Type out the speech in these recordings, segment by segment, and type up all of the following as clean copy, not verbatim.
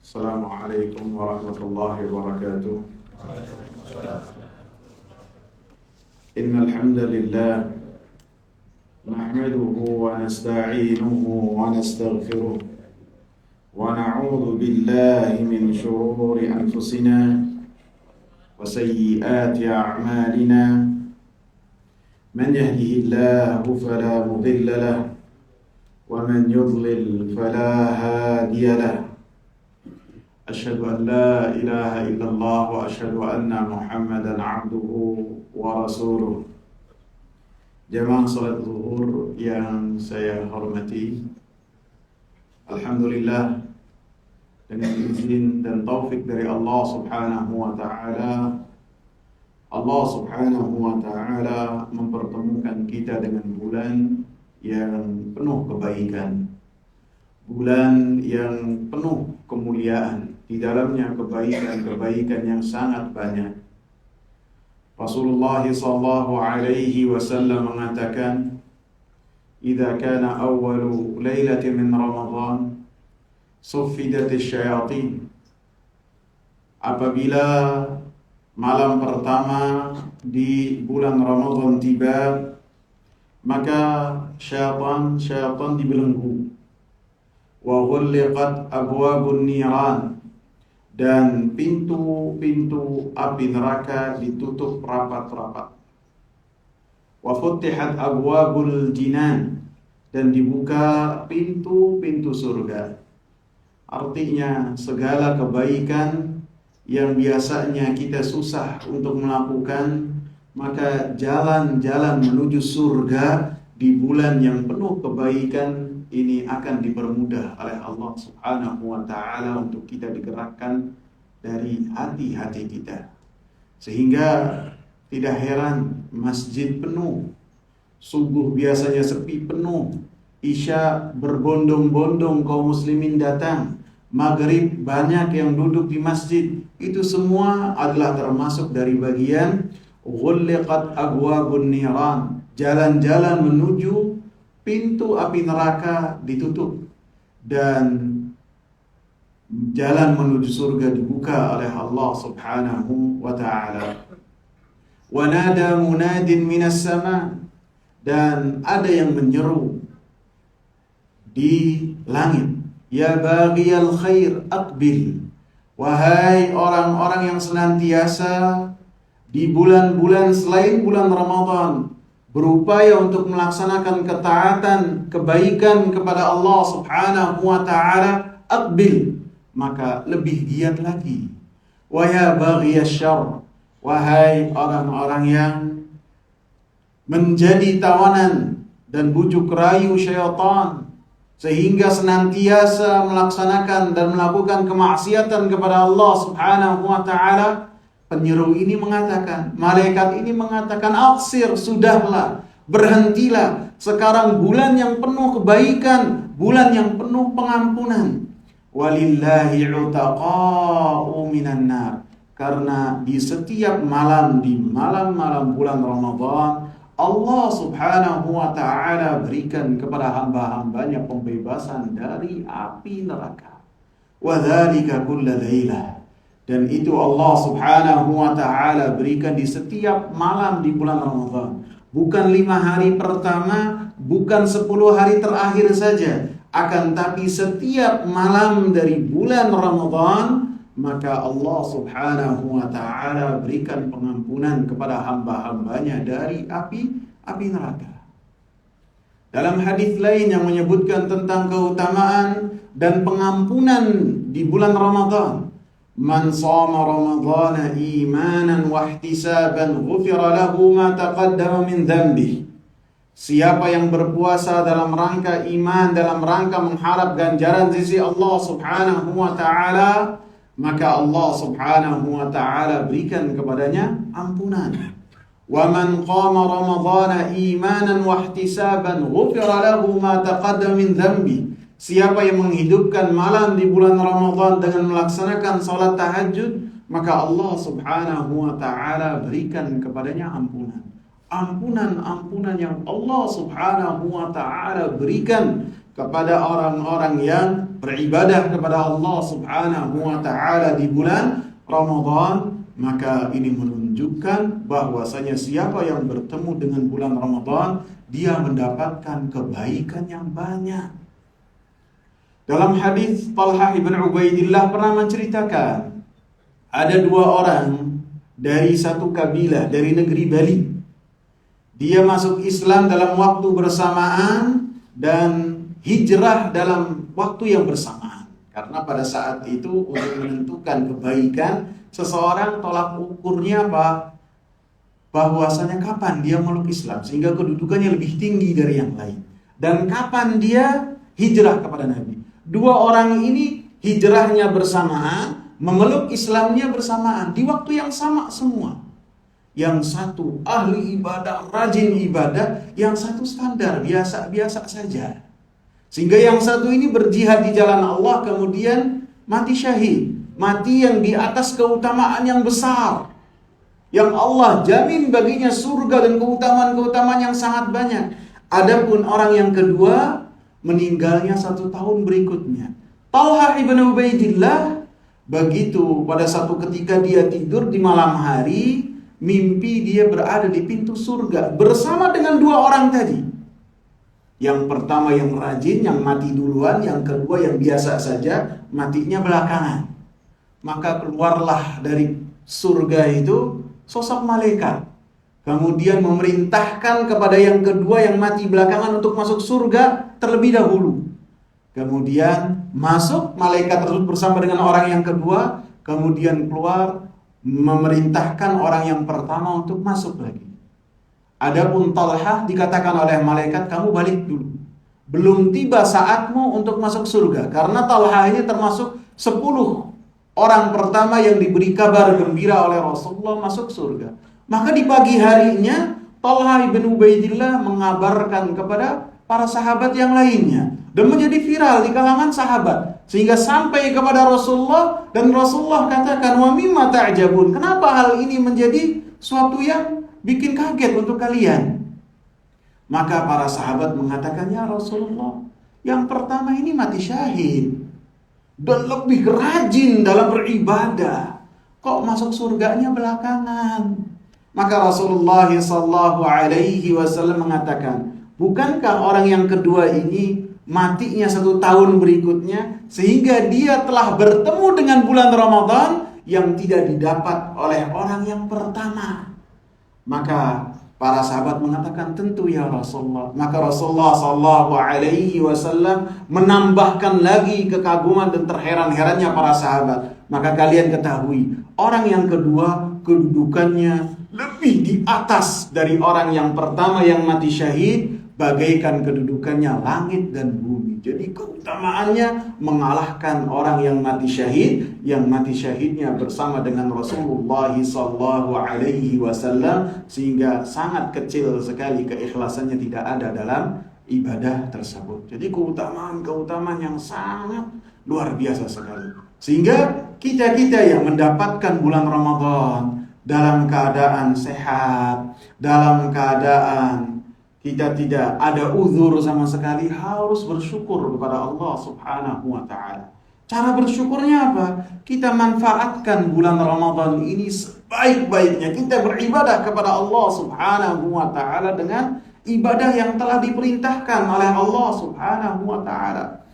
Assalamualaikum warahmatullahi wabarakatuh. Innal hamdalillah nahmaduhu wa nasta'inuhu wa nastaghfiruh wa na'udzu billahi min shururi anfusina wa sayyiati a'malina. Man yahdihillahu fala mudilla lahu wa man yudlil fala hadiya lahu. Asyhadu an la ilaha illallah wa asyhadu anna Muhammadan abduhu wa rasuluh. Jamaah salat zuhur yang saya hormati, alhamdulillah, dengan izin dan taufik dari Allah Subhanahu wa taala, Allah Subhanahu wa taala mempertemukan kita dengan bulan yang penuh kebaikan, bulan yang penuh kemuliaan. Di dalamnya kebaikan-kebaikan yang sangat banyak. Rasulullah sallallahu alaihi wasallam mengatakan, "Idza kana awwalu lailatin min Ramadan, suffidatis syayatin." Apabila malam pertama di bulan Ramadan tiba, maka syaitan dibelenggu. Wa ghulliqat abwabun niran, dan pintu-pintu api neraka ditutup rapat-rapat. Wa futtihat abwabul jinan, dan dibuka pintu-pintu surga. Artinya segala kebaikan yang biasanya kita susah untuk melakukan, maka jalan-jalan menuju surga di bulan yang penuh kebaikan ini akan dipermudah oleh Allah Subhanahu wa taala untuk kita digerakkan dari hati-hati kita. Sehingga tidak heran masjid penuh, subuh biasanya sepi penuh, isya berbondong-bondong kaum muslimin datang, maghrib banyak yang duduk di masjid. Itu semua adalah termasuk dari bagian ghulliqat abwabun niran, jalan-jalan menuju pintu api neraka ditutup dan jalan menuju surga dibuka oleh Allah Subhanahu wa taala. Wa nada munadin minas sama, dan ada yang menyeru di langit, ya baghiyal khair aqbil. Wahai orang-orang yang senantiasa di bulan-bulan selain bulan Ramadan berupaya untuk melaksanakan ketaatan, kebaikan kepada Allah Subhanahu wa taala, aqbil, maka lebih giat lagi. Wa ya baghiyasy syarr, wahai orang-orang yang menjadi tawanan dan bujuk rayu syaitan sehingga senantiasa melaksanakan dan melakukan kemaksiatan kepada Allah Subhanahu wa taala. Penyeru ini mengatakan, malaikat ini mengatakan, aksir, sudahlah, berhentilah. Sekarang bulan yang penuh kebaikan, bulan yang penuh pengampunan. Walillahi utaqa'u minan nar. Karena di setiap malam, di malam-malam bulan Ramadan, Allah Subhanahu wa ta'ala berikan kepada hamba-hambanya pembebasan dari api neraka. Wa dzalika kulla lailah. Dan itu Allah Subhanahu wa ta'ala berikan di setiap malam di bulan Ramadan. Bukan 5 hari pertama, bukan 10 hari terakhir saja, akan tapi setiap malam dari bulan Ramadan, maka Allah Subhanahu wa ta'ala berikan pengampunan kepada hamba-hambanya dari api neraka. Dalam hadis lain yang menyebutkan tentang keutamaan dan pengampunan di bulan Ramadan, man shama ramadhana imanan wa ihtisaban ghufira lahu ma taqaddama min dhanbihi. Siapa yang berpuasa dalam rangka iman, dalam rangka mengharap ganjaran sisi Allah Subhanahu wa taala, maka Allah Subhanahu wa taala berikan kepadanya ampunan. Wa man qama ramadhana imanan wa ihtisaban ghufira lahu ma taqaddama min dhanbihi. Siapa yang menghidupkan malam di bulan Ramadan dengan melaksanakan salat tahajud, maka Allah Subhanahu wa ta'ala berikan kepadanya ampunan. Ampunan yang Allah Subhanahu wa ta'ala berikan kepada orang-orang yang beribadah kepada Allah Subhanahu wa taala di bulan Ramadan, maka ini menunjukkan bahwasanya siapa yang bertemu dengan bulan Ramadan, dia mendapatkan kebaikan yang banyak. Dalam hadis Talhah ibn Ubaidillah pernah menceritakan, ada dua orang dari satu kabilah dari negeri Bali. Dia masuk Islam dalam waktu bersamaan dan hijrah dalam waktu yang bersamaan. Karena pada saat itu untuk menentukan kebaikan seseorang, tolak ukurnya apa? Bahwasanya kapan dia meluk Islam sehingga kedudukannya lebih tinggi dari yang lain, dan kapan dia hijrah kepada Nabi. Dua orang ini hijrahnya bersamaan, memeluk Islamnya bersamaan di waktu yang sama semua. Yang satu ahli ibadah, rajin ibadah, yang satu standar, biasa-biasa saja. Sehingga yang satu ini berjihad di jalan Allah, kemudian mati syahid, mati yang di atas keutamaan yang besar, yang Allah jamin baginya surga dan keutamaan-keutamaan yang sangat banyak. Adapun orang yang kedua meninggalnya 1 tahun berikutnya. Talhah ibn Ubaidillah begitu, pada satu ketika dia tidur di malam hari, mimpi dia berada di pintu surga bersama dengan dua orang tadi. Yang pertama yang rajin, yang mati duluan. Yang kedua yang biasa saja, matinya belakangan. Maka keluarlah dari surga itu sosok malaikat, kemudian memerintahkan kepada yang kedua yang mati belakangan untuk masuk surga terlebih dahulu. Kemudian masuk malaikat tersebut bersama dengan orang yang kedua, kemudian keluar memerintahkan orang yang pertama untuk masuk lagi. Adapun Talhah dikatakan oleh malaikat, kamu balik dulu, belum tiba saatmu untuk masuk surga. Karena Talhah ini termasuk 10 orang pertama yang diberi kabar gembira oleh Rasulullah masuk surga. Maka di pagi harinya Talhah ibn Ubaidillah mengabarkan kepada para sahabat yang lainnya, dan menjadi viral di kalangan sahabat, sehingga sampai kepada Rasulullah, dan Rasulullah katakan, wa mimma ta'jabun, kenapa hal ini menjadi suatu yang bikin kaget untuk kalian? Maka para sahabat mengatakan, ya Rasulullah, yang pertama ini mati syahid dan lebih rajin dalam beribadah, kok masuk surganya belakangan? Maka Rasulullah SAW mengatakan, bukankah orang yang kedua ini matinya 1 tahun berikutnya, sehingga dia telah bertemu dengan bulan Ramadan yang tidak didapat oleh orang yang pertama? Maka para sahabat mengatakan, tentu ya Rasulullah. Maka Rasulullah SAW menambahkan lagi kekaguman dan terheran-herannya para sahabat. Maka kalian ketahui, orang yang kedua kedudukannya lebih di atas dari orang yang pertama yang mati syahid, bagaikan kedudukannya langit dan bumi. Jadi keutamaannya mengalahkan orang yang mati syahid, yang mati syahidnya bersama dengan Rasulullah SAW, sehingga sangat kecil sekali keikhlasannya tidak ada dalam ibadah tersebut. Jadi keutamaan-keutamaan yang sangat luar biasa sekali. Sehingga kita-kita yang mendapatkan bulan Ramadan dalam keadaan sehat, dalam keadaan kita tidak ada uzur sama sekali, harus bersyukur kepada Allah Subhanahu wa ta'ala. Cara bersyukurnya apa? Kita manfaatkan bulan Ramadan ini sebaik-baiknya. Kita beribadah kepada Allah Subhanahu wa ta'ala dengan ibadah yang telah diperintahkan oleh Allah Subhanahu wa ta'ala.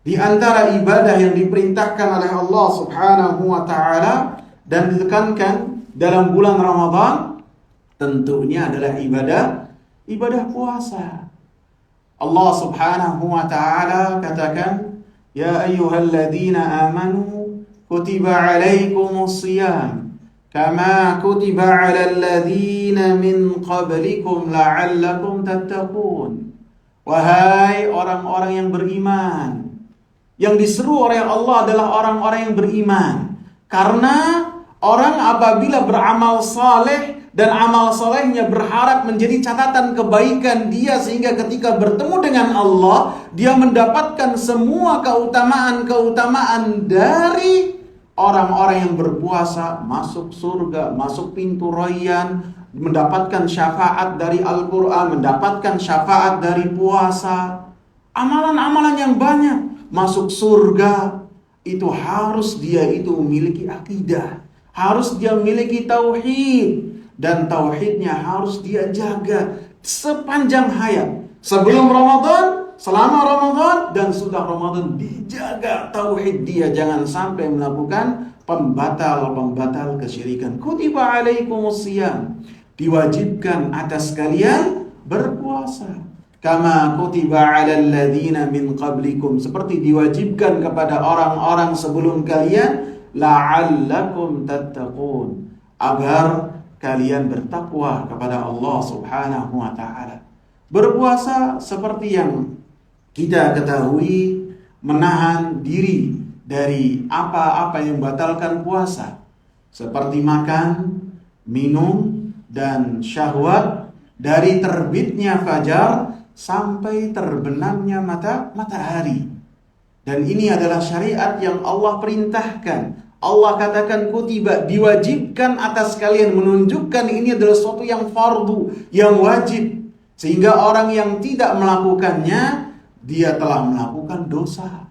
Di antara ibadah yang diperintahkan oleh Allah Subhanahu wa ta'ala dan ditekankan dalam bulan Ramadan, tentunya adalah ibadah puasa. Allah Subhanahu wa ta'ala katakan, ya ayyuhalladzina amanu kutiba alaikumus shiyam kama kutiba alal ladzina min qablikum la'allakum tattaqun. Wahai orang-orang yang beriman, yang diseru oleh Allah adalah orang-orang yang beriman. Karena orang apabila beramal saleh dan amal solehnya berharap menjadi catatan kebaikan dia, sehingga ketika bertemu dengan Allah dia mendapatkan semua keutamaan-keutamaan dari orang-orang yang berpuasa, masuk surga, masuk pintu Rayyan, mendapatkan syafaat dari Al-Quran, mendapatkan syafaat dari puasa. amalan-amalan yang banyak, masuk surga, itu harus dia itu memiliki akidah, harus dia memiliki tauhid, dan tauhidnya harus dia jaga sepanjang hayat. Sebelum Ramadan, selama Ramadan, dan sudah Ramadan, dijaga tauhid dia, jangan sampai melakukan pembatal kesyirikan. Kutiba alaikumusiyam, diwajibkan atas kalian berpuasa. Kama kutiba 'alal ladzina min qablikum, seperti diwajibkan kepada orang-orang sebelum kalian, la'allakum tattaqun, agar kalian bertakwa kepada Allah Subhanahu wa taala. Berpuasa seperti yang kita ketahui, menahan diri dari apa-apa yang membatalkan puasa, seperti makan, minum, dan syahwat dari terbitnya fajar sampai terbenamnya matahari. Dan ini adalah syariat yang Allah perintahkan. Allah katakan kutiba, diwajibkan atas kalian, menunjukkan ini adalah sesuatu yang fardu, yang wajib. Sehingga orang yang tidak melakukannya, dia telah melakukan dosa.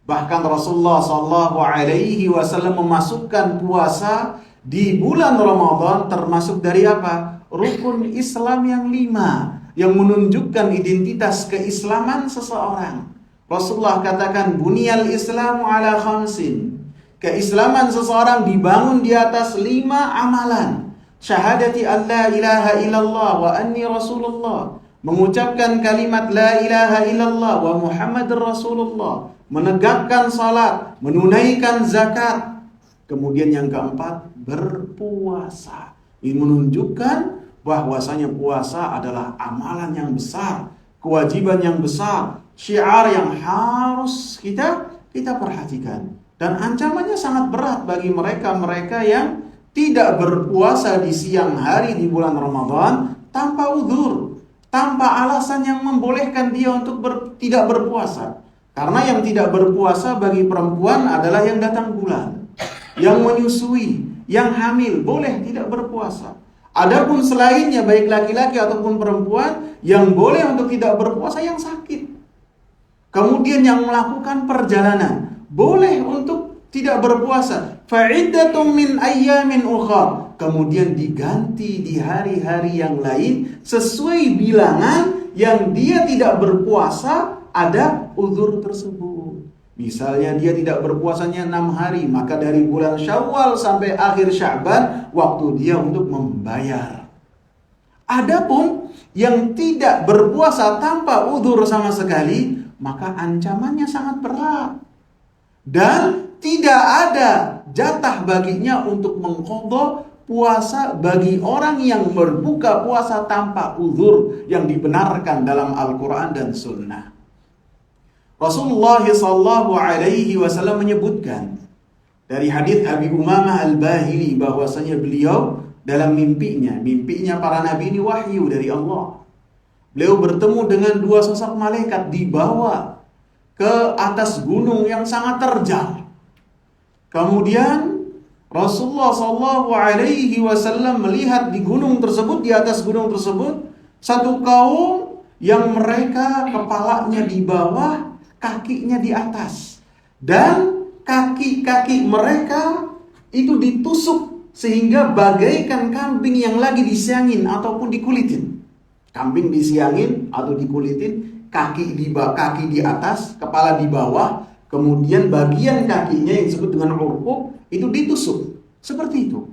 Bahkan Rasulullah SAW memasukkan puasa di bulan Ramadan termasuk dari apa? Rukun Islam yang 5, yang menunjukkan identitas keislaman seseorang. Rasulullah katakan, Bunyal Islamu ala khamsin. Keislaman seseorang dibangun di atas 5 amalan. Syahadati an la ilaha illallah wa anni rasulullah. Mengucapkan kalimat la ilaha illallah wa Muhammadur Rasulullah. Menegakkan salat, menunaikan zakat. Kemudian yang keempat, berpuasa. Ini menunjukkan bahwasanya puasa adalah amalan yang besar, kewajiban yang besar, syiar yang harus kita perhatikan. Dan ancamannya sangat berat bagi mereka yang tidak berpuasa di siang hari di bulan Ramadan tanpa uzur, tanpa alasan yang membolehkan dia untuk tidak berpuasa. Karena yang tidak berpuasa bagi perempuan adalah yang datang bulan, yang menyusui, yang hamil, boleh tidak berpuasa. Adapun selainnya, baik laki-laki ataupun perempuan, yang boleh untuk tidak berpuasa yang sakit. Kemudian yang melakukan perjalanan, boleh untuk tidak berpuasa. Fa'iddatum min ayyamin ukhar. Kemudian diganti di hari-hari yang lain sesuai bilangan yang dia tidak berpuasa, ada uzur tersebut. Misalnya dia tidak berpuasanya 6 hari, maka dari bulan Syawal sampai akhir Sya'ban waktu dia untuk membayar. Adapun yang tidak berpuasa tanpa uzur sama sekali, maka ancamannya sangat berat. Dan tidak ada jatah baginya untuk mengqadha puasa bagi orang yang berbuka puasa tanpa uzur yang dibenarkan dalam Al-Quran dan Sunnah. Rasulullah SAW menyebutkan dari hadits Abi Umamah Al-Bahili bahwasanya beliau dalam mimpinya para nabi ini wahyu dari Allah. Beliau bertemu dengan 2 sosok malaikat, dibawa ke atas gunung yang sangat terjal. Kemudian Rasulullah SAW melihat di gunung tersebut, di atas gunung tersebut, satu kaum yang mereka kepalanya di bawah, kakinya di atas, dan kaki-kaki mereka itu ditusuk sehingga bagaikan kambing yang lagi disiangin ataupun dikulitin. Kambing disiangin atau dikulitin, kaki di atas, kepala di bawah, kemudian bagian kakinya yang disebut dengan urqub itu ditusuk. Seperti itu.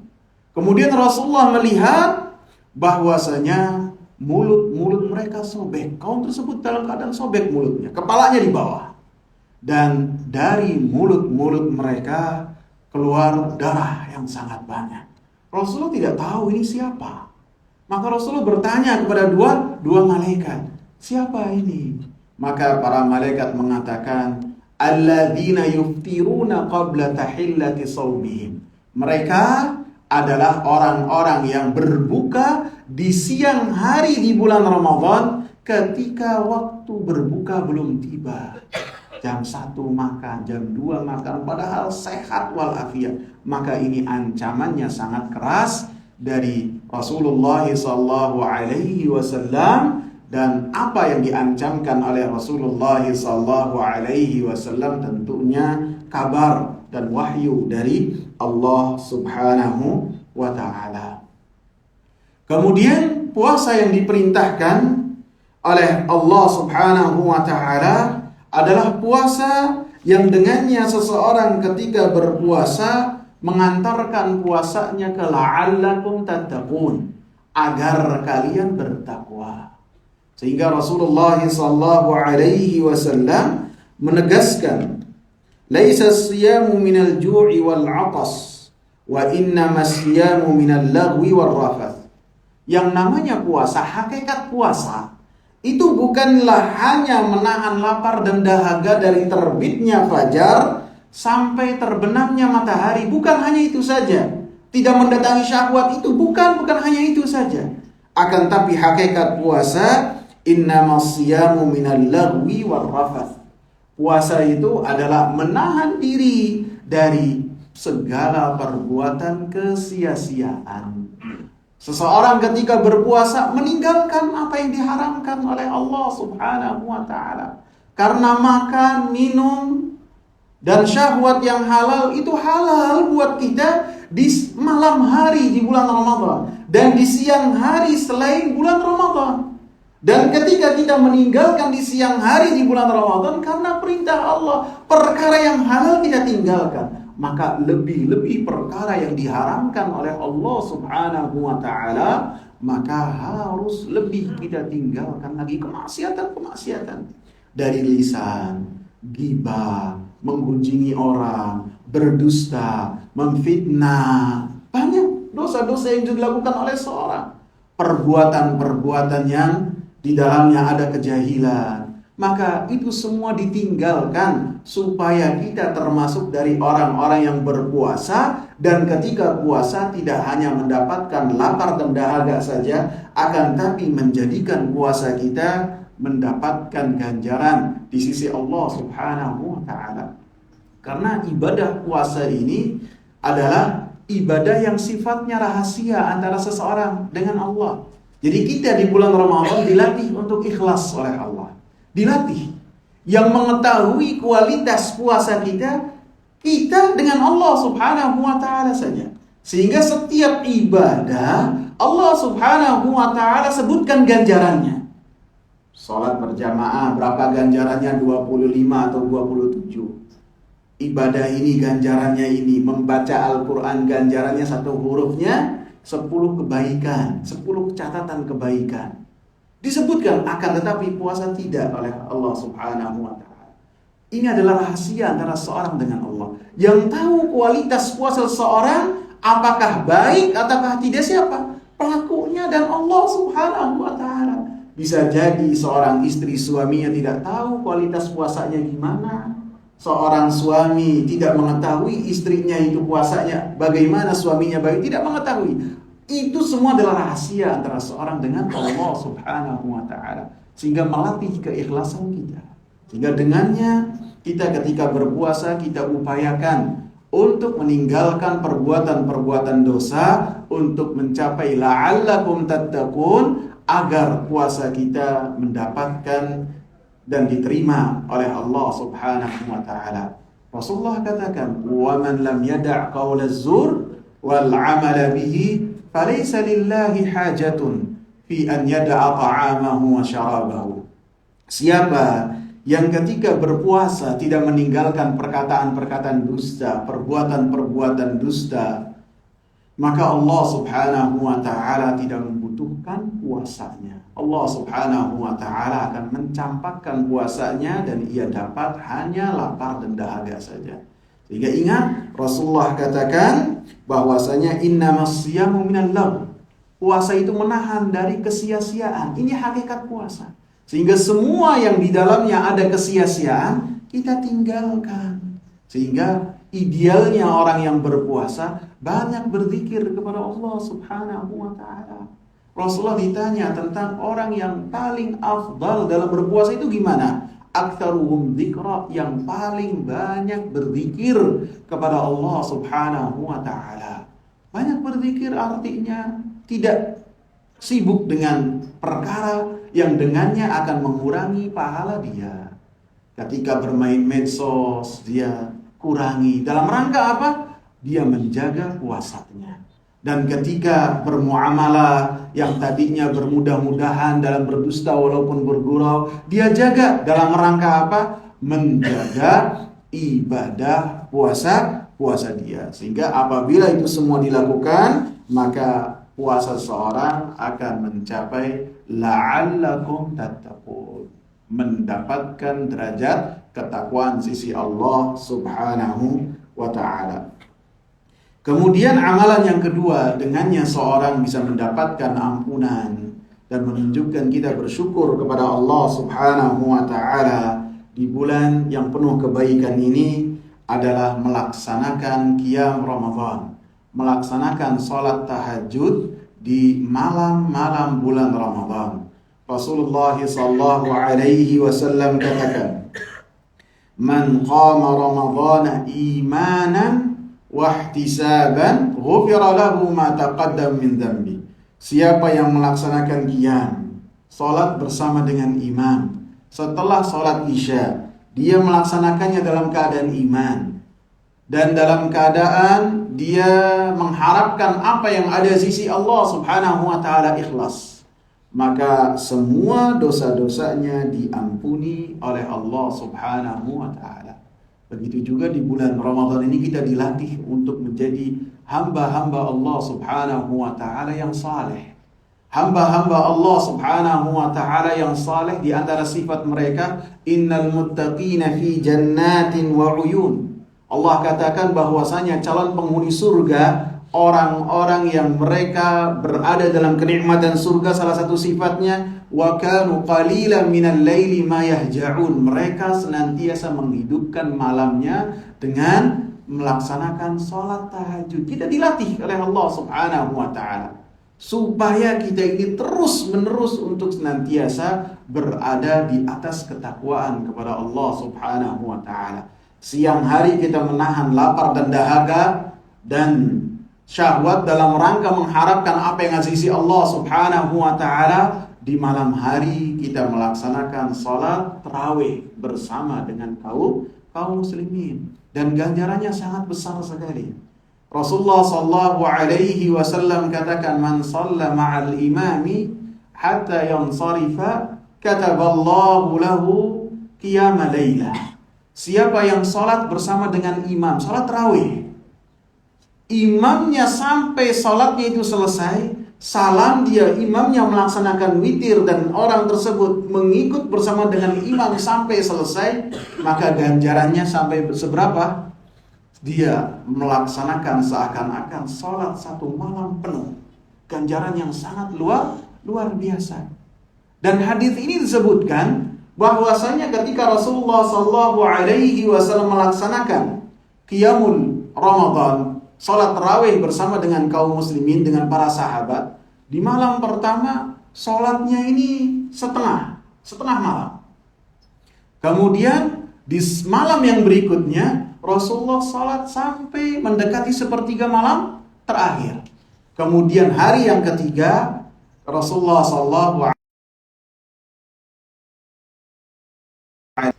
Kemudian Rasulullah melihat bahwasanya mulut mereka sobek. Kaum tersebut dalam keadaan sobek mulutnya, kepalanya di bawah. Dan dari mulut mereka keluar darah yang sangat banyak. Rasulullah tidak tahu ini siapa. Maka Rasulullah bertanya kepada dua malaikat, siapa ini? Maka para malaikat mengatakan, alladzina yuftiruna qabla tahillati shaumihim. Mereka adalah orang-orang yang berbuka di siang hari di bulan Ramadan ketika waktu berbuka belum tiba. Jam 1 makan, jam 2 makan, padahal sehat walafiat. Maka ini ancamannya sangat keras dari Rasulullah SAW Dan apa yang diancamkan oleh Rasulullah SAW tentunya kabar dan wahyu dari Allah Subhanahu wa Ta'ala. Kemudian puasa yang diperintahkan oleh Allah Subhanahu wa Ta'ala adalah puasa yang dengannya seseorang ketika berpuasa mengantarkan puasanya ke la'allakum tattaqun, agar kalian bertakwa. Sehingga Rasulullah SAW menegaskan, "Laisa as-siyamu minal ju'i wal 'atas, wa innama as-siyamu minal lagwi wal rafath." Yang namanya puasa, hakikat puasa itu bukanlah hanya menahan lapar dan dahaga dari terbitnya fajar sampai terbenamnya matahari. Bukan hanya itu saja. Tidak mendatangi syahwat itu bukan hanya itu saja. Akan tapi hakikat puasa, innamas siyamu minal lagwi war rafath. Puasa itu adalah menahan diri dari segala perbuatan kesia-siaan. Seseorang ketika berpuasa meninggalkan apa yang diharamkan oleh Allah Subhanahu wa Ta'ala. Karena makan, minum, dan syahwat yang halal itu halal buat kita di malam hari di bulan Ramadan dan di siang hari selain bulan Ramadan. Dan ketika kita meninggalkan di siang hari di bulan Ramadan karena perintah Allah, perkara yang halal kita tinggalkan, maka lebih-lebih perkara yang diharamkan oleh Allah Subhanahu wa Ta'ala, maka harus lebih kita tinggalkan lagi kemaksiatan-kemaksiatan dari lisan, ghibah, menggunjingi orang, berdusta, memfitnah. Banyak dosa-dosa yang dilakukan oleh seorang. Perbuatan-perbuatan yang di dalamnya ada kejahilan. Maka itu semua ditinggalkan supaya kita termasuk dari orang-orang yang berpuasa. Dan ketika puasa tidak hanya mendapatkan lapar dan dahaga saja, akan tapi menjadikan puasa kita mendapatkan ganjaran di sisi Allah Subhanahu wa Ta'ala. Karena ibadah puasa ini adalah ibadah yang sifatnya rahasia antara seseorang dengan Allah. Jadi kita di bulan Ramadan dilatih untuk ikhlas oleh Allah. Dilatih. Yang mengetahui kualitas puasa kita dengan Allah Subhanahu wa Ta'ala saja. Sehingga setiap ibadah Allah Subhanahu wa Ta'ala sebutkan ganjarannya. Salat berjamaah berapa ganjarannya? 25 atau 27. Ibadah ini ganjarannya ini. Membaca Al-Quran ganjarannya satu hurufnya 10 kebaikan, 10 catatan kebaikan. Disebutkan, akan tetapi puasa tidak oleh Allah Subhanahu wa Ta'ala. Ini adalah rahasia antara seorang dengan Allah. Yang tahu kualitas puasa seseorang apakah baik ataukah tidak, siapa? Pelakunya dan Allah Subhanahu wa Ta'ala. Bisa jadi seorang istri suaminya tidak tahu kualitas puasanya gimana. Seorang suami tidak mengetahui istrinya itu puasanya bagaimana, suaminya baik, tidak mengetahui. Itu semua adalah rahasia antara seorang dengan Allah Subhanahu wa Ta'ala. Sehingga melatih keikhlasan kita. Sehingga dengannya kita ketika berpuasa kita upayakan untuk meninggalkan perbuatan-perbuatan dosa, untuk mencapai la'allakum tattaqun, agar puasa kita mendapatkan dan diterima oleh Allah Subhanahu wa Ta'ala. Rasulullah katakan, "Wa man lam yada' qaula az-zur wal 'amala bihi falaysa lillahi hajatun fi an yada'a ta'amahu wa syarabahu." Siapa yang ketika berpuasa tidak meninggalkan perkataan-perkataan dusta, perbuatan-perbuatan dusta, maka Allah Subhanahu wa Ta'ala tidak membutuhkan puasanya. Allah Subhanahu wa Ta'ala akan mencampakkan puasanya dan ia dapat hanya lapar dan dahaga saja. Sehingga ingat, Rasulullah katakan bahwasanya innamas siyamu minal lagw. Puasa itu menahan dari kesia-siaan. Ini hakikat puasa. Sehingga semua yang di dalamnya ada kesia-siaan kita tinggalkan. Sehingga idealnya orang yang berpuasa banyak berzikir kepada Allah Subhanahu wa Ta'ala. Rasulullah ditanya tentang orang yang paling afdal dalam berpuasa itu gimana? Aktsaruhum dzikra, yang paling banyak berzikir kepada Allah Subhanahu wa Ta'ala. Banyak berzikir artinya tidak sibuk dengan perkara yang dengannya akan mengurangi pahala dia. Ketika bermain medsos, dia kurangi. Dalam rangka apa? Dia menjaga puasanya. Dan ketika bermuamalah yang tadinya bermudah-mudahan dalam berdusta walaupun bergurau, dia jaga dalam rangka apa? Menjaga ibadah puasa dia. Sehingga apabila itu semua dilakukan, maka puasa seorang akan mencapai la'allakum tattaqun, mendapatkan derajat ketakwaan sisi Allah Subhanahu wa ta'ala. Kemudian amalan yang kedua, dengannya seorang bisa mendapatkan ampunan dan menunjukkan kita bersyukur kepada Allah Subhanahu wa ta'ala di bulan yang penuh kebaikan ini adalah melaksanakan qiyam Ramadan, melaksanakan salat tahajud di malam-malam bulan Ramadan. Rasulullah sallallahu alaihi wasallam katakan, "Man qama Ramadhana imanan wahtisaban ghufira lahu ma taqaddam min dhanbi." Siapa yang melaksanakan qiyam, salat bersama dengan imam setelah salat Isya, dia melaksanakannya dalam keadaan iman dan dalam keadaan dia mengharapkan apa yang ada di sisi Allah Subhanahu wa taala ikhlas, maka semua dosa-dosanya diampuni oleh Allah Subhanahu wa taala. Begitu juga di bulan Ramadan ini kita dilatih untuk menjadi hamba-hamba Allah Subhanahu wa taala yang saleh. Hamba-hamba Allah Subhanahu wa taala yang saleh, di antara sifat mereka, innal muttaqina fi jannatin wa uyun. Allah katakan bahwasanya calon penghuni surga, orang-orang yang mereka berada dalam kenikmatan surga, salah satu sifatnya wa kanu qalilan minal laili ma yahja'un. Mereka senantiasa menghidupkan malamnya dengan melaksanakan salat tahajud. Kita dilatih oleh Allah Subhanahu wa taala supaya kita ini terus-menerus untuk senantiasa berada di atas ketakwaan kepada Allah Subhanahu wa taala. Siang hari kita menahan lapar dan dahaga dan syahwat dalam rangka mengharapkan apa yang ada di sisi Allah Subhanahu wa taala. Di malam hari kita melaksanakan salat tarawih bersama dengan kaum muslimin dan ganjarannya sangat besar sekali. Rasulullah sallallahu alaihi wasallam katakan, "Man shalla ma'al imami hatta yansarifa kataballahu lahu qiyama lailah." Siapa yang salat bersama dengan imam, salat tarawih, imamnya sampai salatnya itu selesai, salam dia, imamnya melaksanakan witir dan orang tersebut mengikut bersama dengan imam sampai selesai, maka ganjarannya sampai seberapa? Dia melaksanakan seakan-akan salat satu malam penuh. Ganjaran yang sangat luar biasa. Dan hadis ini disebutkan bahwasanya ketika Rasulullah sallallahu alaihi wasallam melaksanakan qiyamul Ramadan, salat tarawih bersama dengan kaum muslimin, dengan para sahabat, di malam pertama salatnya ini setengah malam. Kemudian di malam yang berikutnya Rasulullah salat sampai mendekati sepertiga malam terakhir. Kemudian hari yang ketiga Rasulullah sallallahu alaihi wasallam,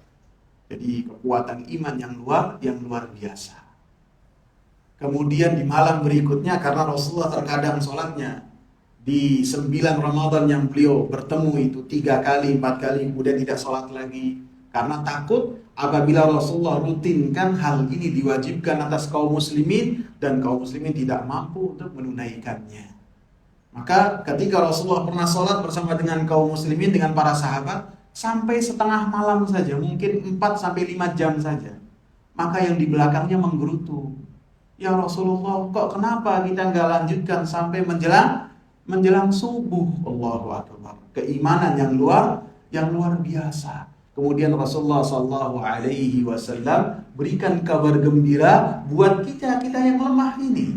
jadi kekuatan iman yang luar biasa. Kemudian di malam berikutnya, karena Rasulullah terkadang sholatnya di 9 Ramadan yang beliau bertemu itu 3 kali, 4 kali, kemudian tidak sholat lagi. Karena takut apabila Rasulullah rutinkan hal ini diwajibkan atas kaum muslimin dan kaum muslimin tidak mampu untuk menunaikannya. Maka ketika Rasulullah pernah sholat bersama dengan kaum muslimin, dengan para sahabat, sampai setengah malam saja, mungkin 4-5 jam saja. Maka yang di belakangnya menggerutu, "Ya Rasulullah, kok kenapa kita nggak lanjutkan sampai menjelang subuh?" Allahu Akbar. Keimanan yang luar biasa. Kemudian Rasulullah sallallahu alaihi wasallam berikan kabar gembira buat kita yang lemah ini.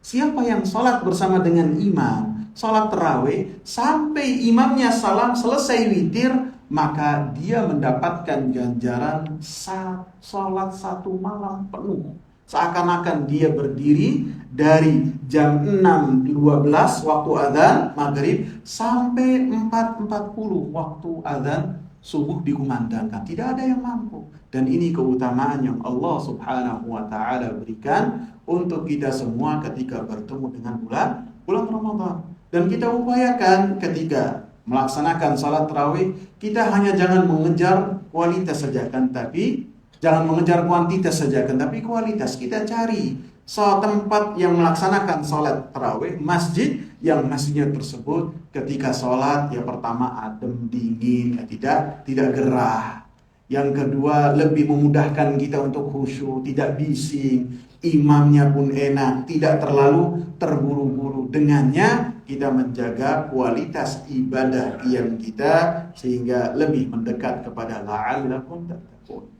Siapa yang salat bersama dengan imam, salat tarawih sampai imamnya salam selesai witir, maka dia mendapatkan ganjaran salat satu malam penuh. Seakan-akan dia berdiri dari jam 6.12 waktu azan maghrib sampai 4.40 waktu azan subuh dikumandangkan. Tidak ada yang mampu. Dan ini keutamaan yang Allah Subhanahu wa taala berikan untuk kita semua ketika bertemu dengan bulan Ramadan. Dan kita upayakan ketika melaksanakan salat tarawih, kita hanya jangan mengejar kualitas saja kan, tapi jangan mengejar kuantitas saja kan, tapi kualitas. Kita cari tempat yang melaksanakan salat tarawih, masjid yang masjidnya tersebut ketika salat ya pertama adem, dingin, tidak gerah. Yang kedua lebih memudahkan kita untuk khusyuk, tidak bising, imamnya pun enak, tidak terlalu terburu-buru. Dengannya kita menjaga kualitas ibadah qiyam kita sehingga lebih mendekat kepada la'allakum tattaqun.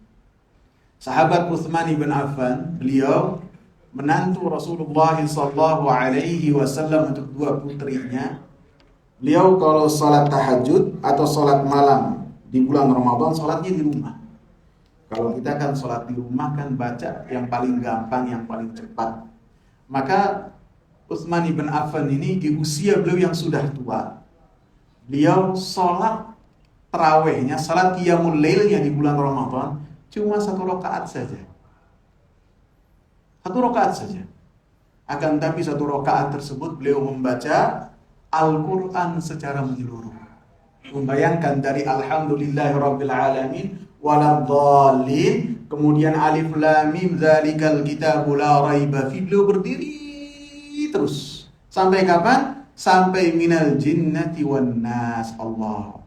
Sahabat Utsman bin Affan, beliau menantu Rasulullah sallallahu alaihi wasallam untuk dua putrinya. Beliau kalau salat tahajud atau salat malam di bulan Ramadan, salatnya di rumah. Kalau kita kan salat di rumah kan baca yang paling gampang, yang paling cepat. Maka Utsman bin Affan ini di usia beliau yang sudah tua, beliau salat tarawihnya, salat qiyamul lailnya di bulan Ramadan cuma 1 rakaat saja. 1 rakaat saja. Akan tapi 1 rakaat tersebut beliau membaca Al-Quran secara menyeluruh. Membayangkan dari alhamdulillahirabbil alamin waladhdallin, kemudian alif lam mim dzalikal kitabul la raiba fi, beliau berdiri terus sampai kapan? Sampai minal jinnati wan nas. Allah,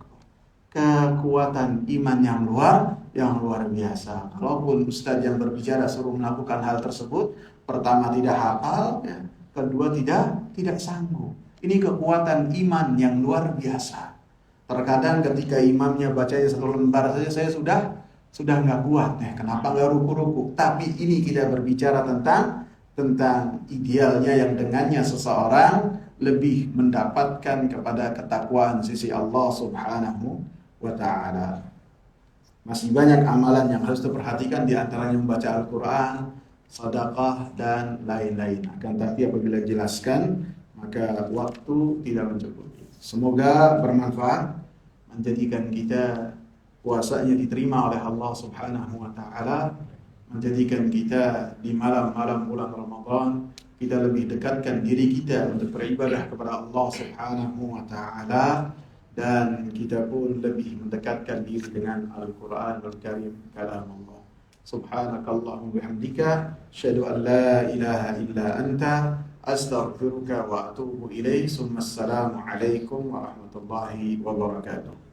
kekuatan iman yang luar biasa. Kalaupun ustaz yang berbicara suruh melakukan hal tersebut, pertama tidak hafal, ya, kedua tidak sanggup. Ini kekuatan iman yang luar biasa. Terkadang ketika imamnya bacanya 1 lembar saja saya sudah nggak kuat, kenapa nggak ruku-ruku? Tapi ini kita berbicara tentang idealnya yang dengannya seseorang lebih mendapatkan kepada ketakwaan sisi Allah Subhanahu wa ta'ala. Masih banyak amalan yang harus diperhatikan, di antaranya membaca Al-Quran, sedekah dan lain-lain. Akan tapi apabila dijelaskan maka waktu tidak mencukupi. Semoga bermanfaat, menjadikan kita puasanya diterima oleh Allah Subhanahu wa ta'ala, menjadikan kita di malam-malam bulan Ramadan kita lebih dekatkan diri kita untuk beribadah kepada Allah Subhanahu wa ta'ala, dan kita pun lebih mendekatkan diri dengan Al-Quranul Karim, kalam Allah. Subhanakallahumma bihamdika asyhadu an la ilaha illa anta astaghfiruka wa atubu ilaik. Assalamu alaikum warahmatullahi wabarakatuh.